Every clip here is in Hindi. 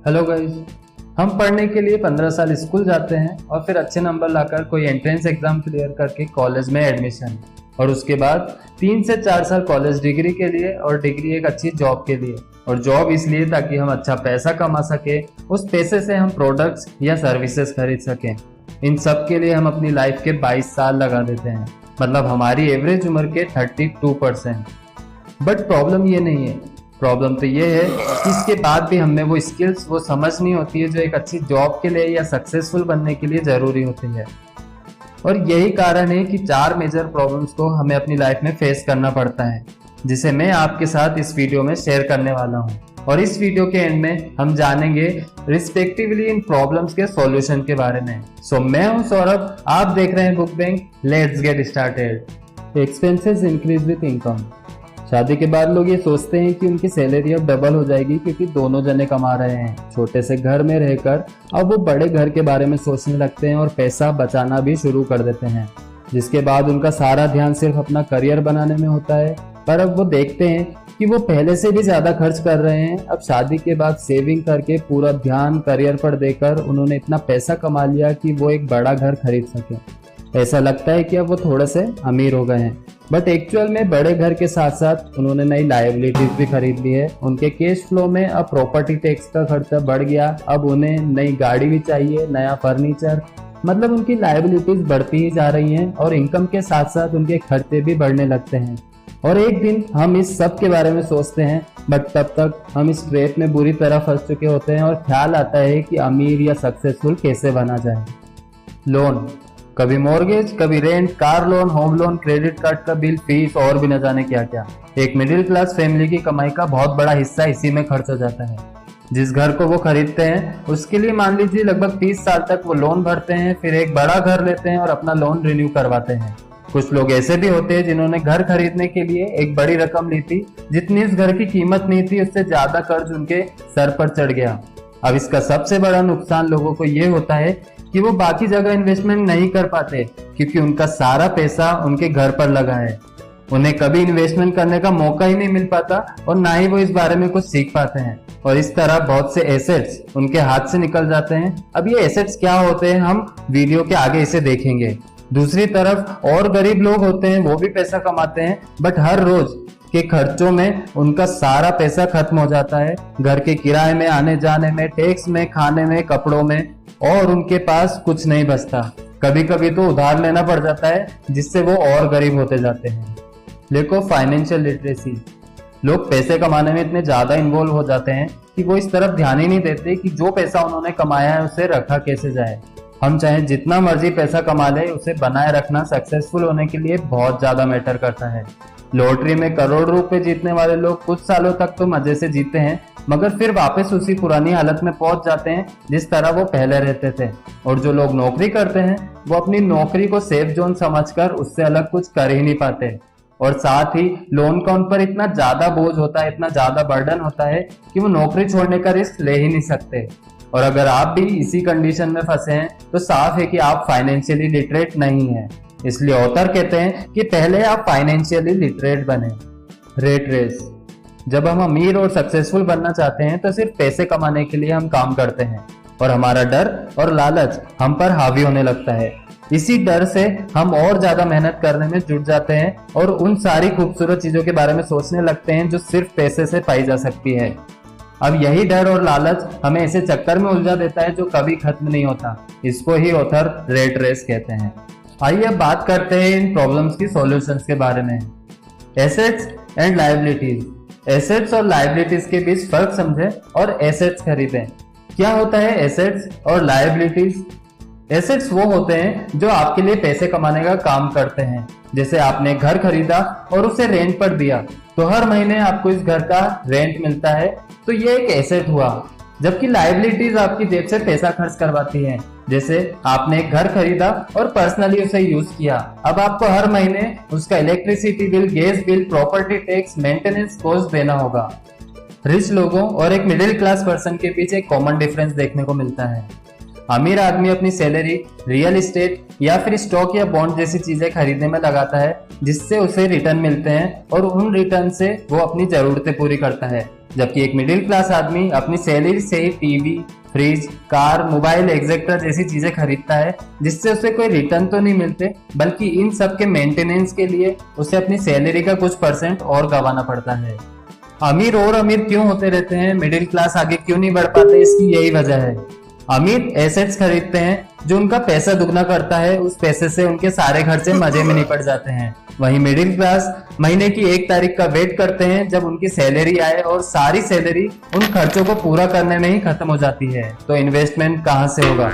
Hello guys. हम पढ़ने के लिए 15 साल स्कूल जाते हैं और फिर अच्छे नंबर लाकर कोई एंट्रेंस एग्जाम क्लियर करके कॉलेज में एडमिशन, और उसके बाद 3 से 4 साल कॉलेज डिग्री के लिए, और डिग्री एक अच्छी जॉब के लिए, और जॉब इसलिए ताकि हम अच्छा पैसा कमा सके, उस पैसे से हम प्रोडक्ट्स या सर्विसेज खरीद सकें। इन सब के लिए हम अपनी लाइफ के 22 साल लगा देते हैं, मतलब हमारी एवरेज उम्र के 32%। बट प्रॉब्लम ये नहीं है, प्रॉब्लम तो ये है कि इसके बाद भी हमें वो स्किल्स, वो समझ नहीं होती है जो एक अच्छी जॉब के लिए या सक्सेसफुल बनने के लिए जरूरी होती है। और यही कारण है कि 4 मेजर प्रॉब्लम्स को हमें अपनी लाइफ में फेस करना पड़ता है, जिसे मैं आपके साथ इस वीडियो में शेयर करने वाला हूँ। और इस वीडियो के एंड में हम जानेंगे रिस्पेक्टिवली इन प्रॉब्लम्स के सॉल्यूशन के बारे में। सो मैं हूँ सौरभ, आप देख रहे हैं book bank. Let's get started. Expenses increase with income. शादी के बाद लोग ये सोचते हैं कि उनकी सैलरी अब डबल हो जाएगी क्योंकि दोनों जने कमा रहे हैं। छोटे से घर में रहकर अब वो बड़े घर के बारे में सोचने लगते हैं और पैसा बचाना भी शुरू कर देते हैं, जिसके बाद उनका सारा ध्यान सिर्फ अपना करियर बनाने में होता है। पर अब वो देखते हैं कि वो पहले से भी ज्यादा खर्च कर रहे हैं। अब शादी के बाद सेविंग करके पूरा ध्यान करियर पर देकर उन्होंने इतना पैसा कमा लिया कि वो एक बड़ा घर खरीद सके। ऐसा लगता है कि अब वो थोड़े से अमीर हो गए हैं, बट एक्चुअल में बड़े घर के साथ साथ उन्होंने नई लायबिलिटीज भी खरीद ली है। उनके कैश फ्लो में अब प्रॉपर्टी टैक्स का खर्चा बढ़ गया, अब उन्हें नई गाड़ी भी चाहिए, नया फर्नीचर, मतलब उनकी लायबिलिटीज बढ़ती ही जा रही हैं और इनकम के साथ साथ उनके खर्चे भी बढ़ने लगते हैं। और एक दिन हम इस सब के बारे में सोचते हैं, बट तब तक हम इस ट्रैप में बुरी तरह फंस चुके होते हैं और ख्याल आता है कि अमीर या सक्सेसफुल कैसे बना जाए। लोन, कभी मॉर्गेज, कभी rent, car loan, home loan, credit card का बिल, फीस और भी न जाने क्या क्या। एक मिडिल क्लास फैमिली की कमाई का बहुत बड़ा हिस्सा इसी में खर्च हो जाता है। जिस घर को वो खरीदते हैं उसके लिए मान लीजिए लगभग 30 साल तक वो लोन भरते हैं, फिर एक बड़ा घर लेते हैं और अपना लोन रिन्यू करवाते हैं। कुछ लोग ऐसे भी होते हैं जिन्होंने घर खरीदने के लिए एक बड़ी रकम ली थी, जितनी उस घर की कीमत नहीं थी उससे ज्यादा कर्ज उनके सर पर चढ़ गया। अब इसका सबसे बड़ा नुकसान लोगों को ये होता है कि वो बाकी जगह इन्वेस्टमेंट नहीं कर पाते क्योंकि उनका सारा पैसा उनके घर पर लगा है। उन्हें कभी इन्वेस्टमेंट करने का मौका ही नहीं मिल पाता और ना ही वो इस बारे में कुछ सीख पाते हैं, और इस तरह बहुत से एसेट्स उनके हाथ से निकल जाते हैं। अब ये एसेट्स क्या होते हैं हम वीडियो के आगे इसे देखेंगे। दूसरी तरफ और गरीब लोग होते हैं, वो भी पैसा कमाते हैं, बट हर रोज के खर्चों में उनका सारा पैसा खत्म हो जाता है। घर के किराए में, आने जाने में, टैक्स में, खाने में, कपड़ों में, और उनके पास कुछ नहीं बचता। कभी कभी तो उधार लेना पड़ जाता है, जिससे वो और गरीब होते जाते हैं। देखो, फाइनेंशियल लिटरेसी। लोग पैसे कमाने में इतने ज्यादा इन्वॉल्व हो जाते हैं कि वो इस तरफ ध्यान ही नहीं देते कि जो पैसा उन्होंने कमाया है उसे रखा कैसे जाए। हम चाहे जितना मर्जी पैसा कमा ले, उसे बनाए रखना सक्सेसफुल होने के लिए बहुत ज्यादा मैटर करता है। लॉटरी में करोड़ रुपए जीतने वाले लोग कुछ सालों तक तो मजे से जीते हैं, मगर फिर वापस उसी पुरानी हालत में पहुंच जाते हैं जिस तरह वो पहले रहते थे। और जो लोग नौकरी करते हैं वो अपनी नौकरी को सेफ जोन समझकर उससे अलग कुछ कर ही नहीं पाते, और साथ ही लोन का उन पर इतना ज्यादा बोझ होता है, इतना ज्यादा बर्डन होता है कि वो नौकरी छोड़ने का रिस्क ले ही नहीं सकते। और अगर आप भी इसी कंडीशन में फंसे हैं तो साफ है कि आप फाइनेंशियली लिटरेट नहीं हैं। इसलिए ऑथर कहते हैं कि पहले आप फाइनेंशियली लिटरेट बने। Rate race. जब हम अमीर और सक्सेसफुल बनना चाहते हैं तो सिर्फ पैसे कमाने के लिए हम काम करते हैं और हमारा डर और लालच हम पर हावी होने लगता है। इसी डर से हम और ज्यादा मेहनत करने में जुट जाते हैं और उन सारी खूबसूरत चीजों के बारे में सोचने लगते हैं जो सिर्फ पैसे से पाई जा सकती है। अब यही डर और लालच हमें ऐसे चक्कर में उलझा देता है जो कभी खत्म नहीं होता। इसको ही ऑथर रेट रेस कहते हैं। आइए अब बात करते हैं इन प्रॉब्लम्स की सॉल्यूशंस के बारे में। Assets and liabilities. एसेट्स और लायबिलिटीज के बीच फर्क समझें और एसेट्स खरीदें। क्या होता है एसेट्स और लायबिलिटीज? एसेट्स वो होते हैं जो आपके लिए पैसे कमाने का काम करते हैं। जैसे आपने घर खरीदा और उसे रेंट पर दिया, तो हर महीने आपको इस घर का रेंट मिलता है, तो ये एक एसेट हुआ। जबकि लायबिलिटीज आपकी जेब से पैसा खर्च करवाती हैं। जैसे आपने एक घर खरीदा और पर्सनली उसे यूज किया, अब आपको हर महीने उसका electricity bill, gas bill, property tax, maintenance cost देना होगा। रिच लोगों और एक मिडिल क्लास पर्सन के बीच एक कॉमन डिफरेंस देखने को मिलता है। अमीर आदमी अपनी सैलरी रियल एस्टेट या फिर स्टॉक या बॉन्ड जैसी चीजें खरीदने में लगाता है, जिससे उसे रिटर्न मिलते हैं और उन रिटर्न से वो अपनी जरूरतें पूरी करता है। जबकि एक मिडिल क्लास आदमी अपनी सैलरी से ही TV, fridge, car, mobile etcetera जैसी चीजें खरीदता है, जिससे उसे कोई रिटर्न तो नहीं मिलते, बल्कि इन सब के मेंटेनेंस के लिए उसे अपनी सैलरी का कुछ % और गंवाना पड़ता है। अमीर और अमीर क्यों होते रहते हैं, मिडिल क्लास आगे क्यों नहीं बढ़ पाते, इसकी यही वजह है। अमीर एसेट्स खरीदते हैं जो उनका पैसा दुगना करता है, उस पैसे से उनके सारे खर्चे मजे में निपट जाते हैं। वहीं मिडिल क्लास महीने की 1 तारीख का वेट करते हैं जब उनकी सैलरी आए, और सारी सैलरी उन खर्चों को पूरा करने में ही खत्म हो जाती है। तो इन्वेस्टमेंट कहाँ से होगा?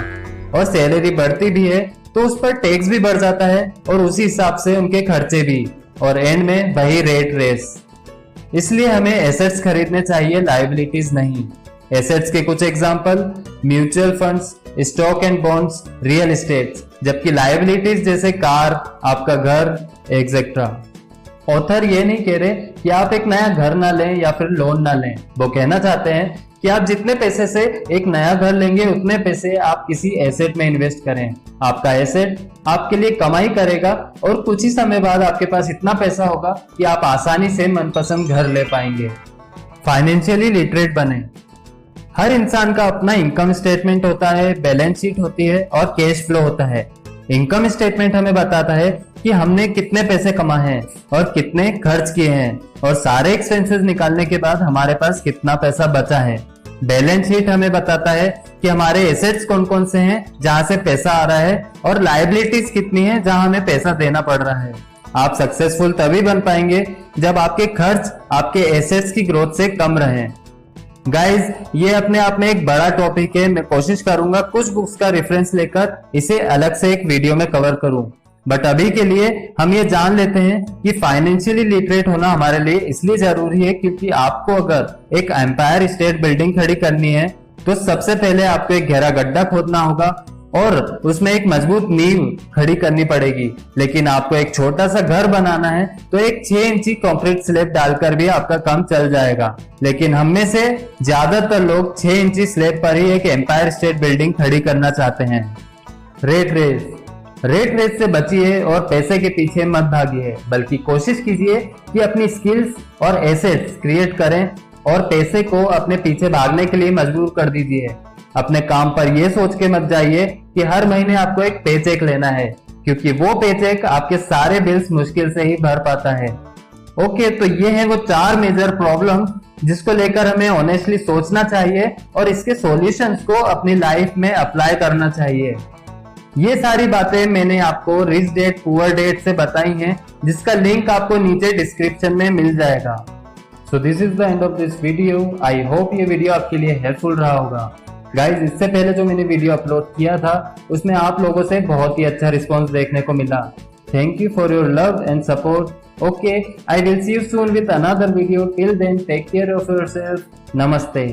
और सैलरी बढ़ती भी है तो उस पर टैक्स भी बढ़ जाता है, और उसी हिसाब से उनके खर्चे भी, और एंड में वही रेट रेस। इसलिए हमें एसेट्स खरीदने चाहिए, लायबिलिटीज नहीं। एसेट्स के कुछ example: mutual funds, stock and bonds, real estate. जबकि लायबिलिटीज जैसे कार, आपका घर एक्सेट्रा। ऑथर ये नहीं कह रहे कि आप एक नया घर ना लें या फिर लोन ना लें, वो कहना चाहते हैं कि आप जितने पैसे से एक नया घर लेंगे उतने पैसे आप किसी एसेट में इन्वेस्ट करें। आपका एसेट आपके लिए कमाई करेगा और कुछ ही समय बाद आपके पास इतना पैसा होगा कि आप आसानी से मनपसंद घर ले पाएंगे। फाइनेंशियली लिटरेट बने। हर इंसान का अपना इनकम स्टेटमेंट होता है, बैलेंस शीट होती है और कैश फ्लो होता है। इनकम स्टेटमेंट हमें बताता है कि हमने कितने पैसे कमाए हैं और कितने खर्च किए हैं, और सारे एक्सपेंसेस निकालने के बाद हमारे पास कितना पैसा बचा है। बैलेंस शीट हमें बताता है कि हमारे एसेट्स कौन कौन से हैं जहां से पैसा आ रहा है, और लायबिलिटीज कितनी है जहां हमें पैसा देना पड़ रहा है। आप सक्सेसफुल तभी बन पाएंगे जब आपके खर्च आपके एसेट्स की ग्रोथ से कम रहें। गाइज, ये अपने आप में एक बड़ा टॉपिक है। मैं कोशिश करूंगा कुछ बुक्स का रेफरेंस लेकर इसे अलग से एक वीडियो में कवर करूं, बट अभी के लिए हम ये जान लेते हैं कि फाइनेंशियली लिटरेट होना हमारे लिए इसलिए जरूरी है क्योंकि आपको अगर एक एम्पायर स्टेट बिल्डिंग खड़ी करनी है तो सबसे पहले आपको एक गहरा गड्ढा खोदना होगा और उसमें एक मजबूत नींव खड़ी करनी पड़ेगी। लेकिन आपको एक छोटा सा घर बनाना है तो एक 6 इंची कंक्रीट स्लैब डालकर भी आपका काम चल जाएगा। लेकिन हम में से ज्यादातर लोग 6 इंची स्लैब पर ही एक एम्पायर स्टेट बिल्डिंग खड़ी करना चाहते हैं। रेट रेस से बचिए और पैसे के पीछे मत भागिए, बल्कि कोशिश कीजिए कि अपनी स्किल्स और एसेट्स क्रिएट करें और पैसे को अपने पीछे भागने के लिए मजबूर कर दीजिए। अपने काम पर यह सोच के मत जाइए कि हर महीने आपको एक पेचेक लेना है, क्योंकि वो पेचेक आपके सारे बिल्स मुश्किल से ही भर पाता है। ओके, तो ये है वो 4 मेजर प्रॉब्लम जिसको लेकर हमें ऑनेस्टली सोचना चाहिए और इसके सॉल्यूशंस को अपनी लाइफ में अप्लाई करना चाहिए। ये सारी बातें मैंने आपको रिच डैड पुअर डैड से बताई हैं, जिसका लिंक आपको नीचे डिस्क्रिप्शन में मिल जाएगा। So this is the end of this video. I hope ये वीडियो आपके लिए हेल्पफुल रहा होगा। गाइज, इससे पहले जो मैंने वीडियो अपलोड किया था उसमें आप लोगों से बहुत ही अच्छा रिस्पॉन्स देखने को मिला। Thank you for your love and support. Okay, I will see you soon with another video. Till then take care of yourself. नमस्ते।